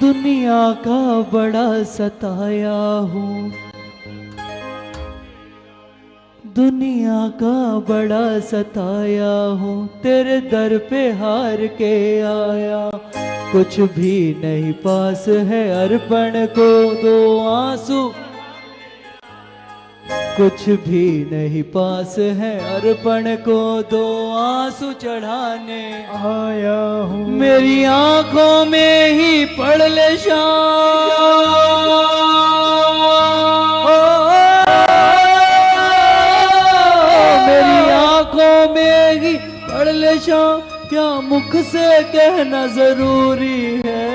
दुनिया का बड़ा सताया हूँ, दुनिया का बड़ा सताया हूँ, तेरे दर पे हार के आया। कुछ भी नहीं पास है अर्पण को दो आंसू, कुछ भी नहीं पास है अर्पण को दो आंसू चढ़ाने आया हूँ। मेरी आंखों में ही पढ़ ले शाम, मेरी आंखों में ही पढ़ ले शाम, क्या मुख से कहना जरूरी है।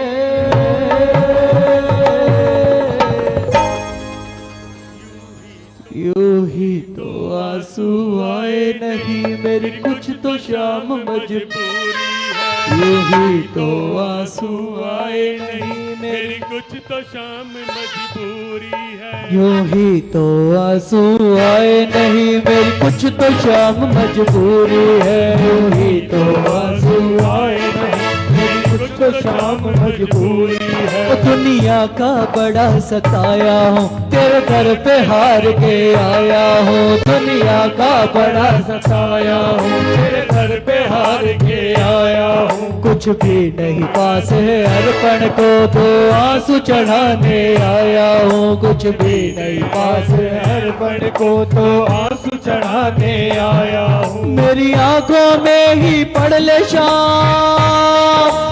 यूं ही तो आंसू आए नहीं मेरी कुछ तो शाम मजबूरी है। यूं ही तो आंसू आए नहीं मेरी कुछ तो शाम मजबूरी है। यूं ही तो आंसू आए नहीं मेरी कुछ तो शाम मजबूरी है। यूं ही तो आंसू आए नहीं मेरी कुछ तो शाम मजबूरी है। दुनिया का बड़ा सताया हूँ, तेरे दर पे हार के आया हूँ। दुनिया का बड़ा सताया हूँ, तेरे दर पे हार के आया हूँ। कुछ भी नहीं पास है अर्पण को तो आंसू चढ़ाने आया हूँ। कुछ भी नहीं पास है अर्पण को तो आंसू चढ़ाने आया हूँ। मेरी आंखों में ही पढ़ ले शाम,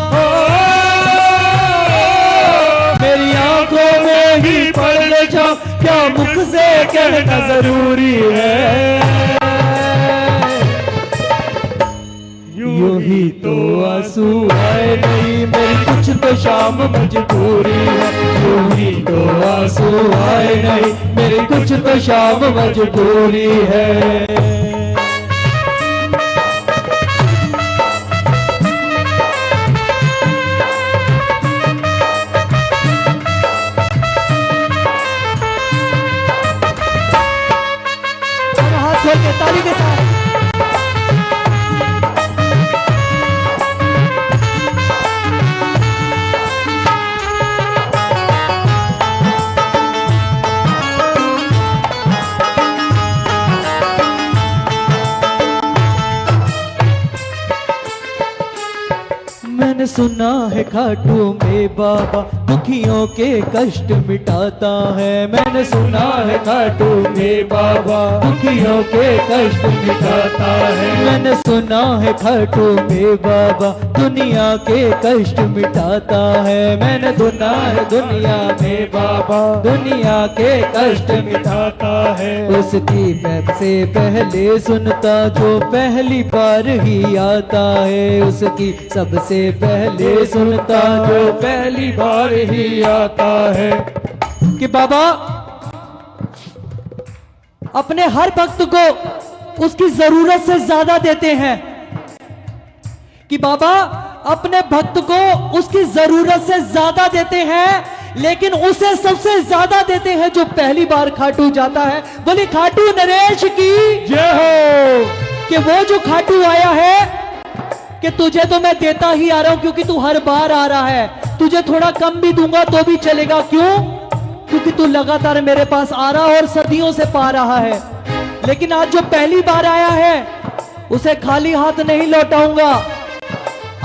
मेरी आंखों में ही पढ़ ले शाम, क्या मुख से कहना जरूरी है। यूं ही तो आंसू आए नहीं मेरी कुछ तो शाम मजबूरी है। यूं ही तो आंसू आए नहीं मेरी कुछ तो शाम मजबूरी है। ताली के साथ मैंने सुना है खाटू में बाबा दुखियों के कष्ट मिटाता है। मैंने सुना है खाटू में बाबा दुखियों के कष्ट मिटाता है। मैंने सुना है खाटू में बाबा दुनिया के कष्ट मिटाता है। मैंने सुना है दुनिया में बाबा दुनिया के कष्ट मिटाता है। उसकी पैप से पहले सुनता जो पहली बार ही आता है। उसकी सबसे पहले सुनता जो पहली बार ही आता है। कि बाबा अपने हर भक्त को उसकी जरूरत से ज्यादा देते हैं, कि बाबा अपने भक्त को उसकी जरूरत से ज्यादा देते हैं, लेकिन उसे सबसे ज्यादा देते हैं जो पहली बार खाटू जाता है। बोली खाटू नरेश की जय हो। कि वो जो खाटू आया है कि तुझे तो मैं देता ही आ रहा हूं क्योंकि तू हर बार आ रहा है, तुझे थोड़ा कम भी दूंगा तो भी चलेगा। क्यों? क्योंकि तू लगातार मेरे पास आ रहा और सदियों से पा रहा है। लेकिन आज जो पहली बार आया है उसे खाली हाथ नहीं लौटाऊंगा।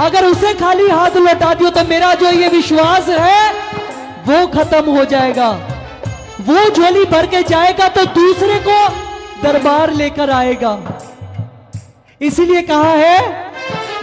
अगर उसे खाली हाथ लौटा दियो तो मेरा जो ये विश्वास है वो खत्म हो जाएगा। वो झोली भर के जाएगा तो दूसरे को दरबार लेकर आएगा। इसीलिए कहा है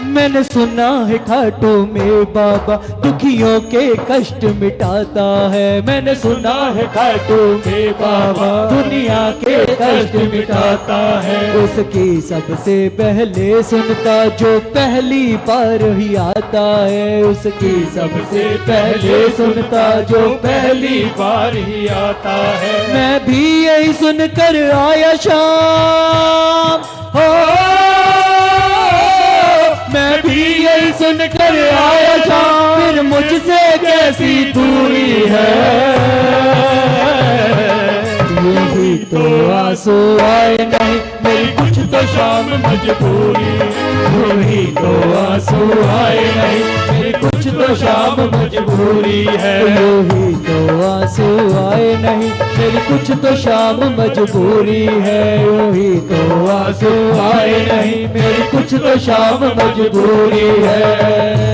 मैंने सुना है खाटू में बाबा दुखियों के कष्ट मिटाता है। मैंने सुना है खाटू में बाबा दुनिया के कष्ट मिटाता है। उसकी सबसे पहले सुनता जो पहली बार ही आता है। उसकी सबसे पहले सुनता जो पहली बार ही आता है। मैं भी यही सुनकर आया शाम हो, मैं भी यही सुनकर आया शाम, फिर मुझसे कैसी दूरी है। यही तो आंसू आए नहीं मेरी कुछ तो शाम मजबूरी। यही तो आंसू आए नहीं मेरी कुछ तो तो शाम मजबूरी है। यूं ही तो आंसू आए नहीं, मेरी कुछ तो शाम मजबूरी है। यूं ही तो आंसू आए नहीं, मेरी कुछ तो शाम मजबूरी है।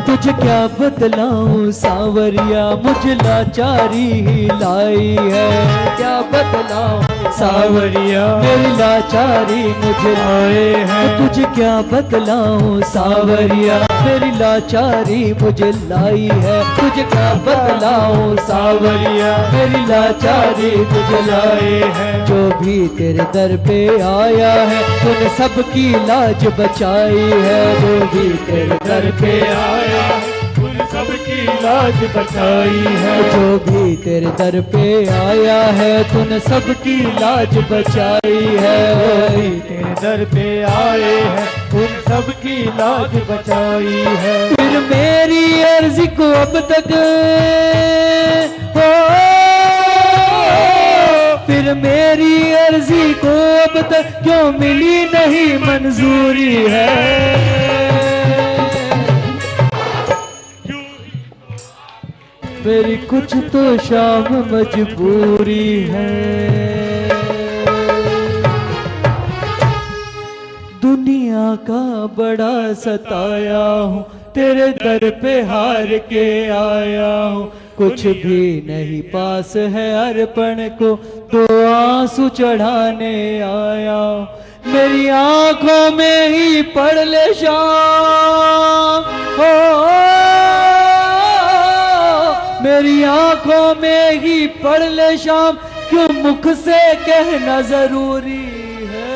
तुझे क्या बतलाऊं सावरिया, मुझे लाचारी ही लाई है। क्या बतलाऊं सावरिया, मेरी लाचारी मुझे लाए है। तुझे क्या बतलाऊं सावरिया, मेरी लाचारी मुझे लाई है। तुझे क्या बतलाऊं सावरिया, मेरी लाचारी मुझे लाए है। जो भी तेरे दर पे आया है, तूने सबकी लाज बचाई है। जो भी तेरे दर पे आया उन सबकी लाज बचाई है। जो भी तेरे दर पे आया है, तूने सबकी लाज बचाई है। वही तेरे दर पे आए हैं, उन सबकी लाज बचाई है। फिर मेरी अर्जी को अब तक हो, फिर मेरी अर्जी को अब तक क्यों मिली नहीं मंजूरी है। मेरी कुछ तो शाम मजबूरी है। दुनिया का बड़ा सताया हूँ, तेरे दर पे हार के आया हूँ। कुछ भी नहीं पास है अर्पण को, तो आंसू चढ़ाने आया हूँ। मेरी आंखों में ही पड़ ले शाम हो, मेरी आंखों में ही पड़ ले शाम, क्यों मुख से कहना जरूरी है।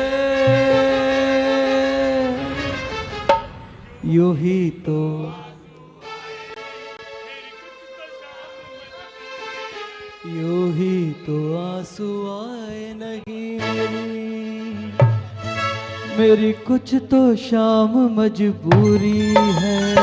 यूं ही तो आंसू आए नहीं, मेरी कुछ तो शाम मजबूरी है।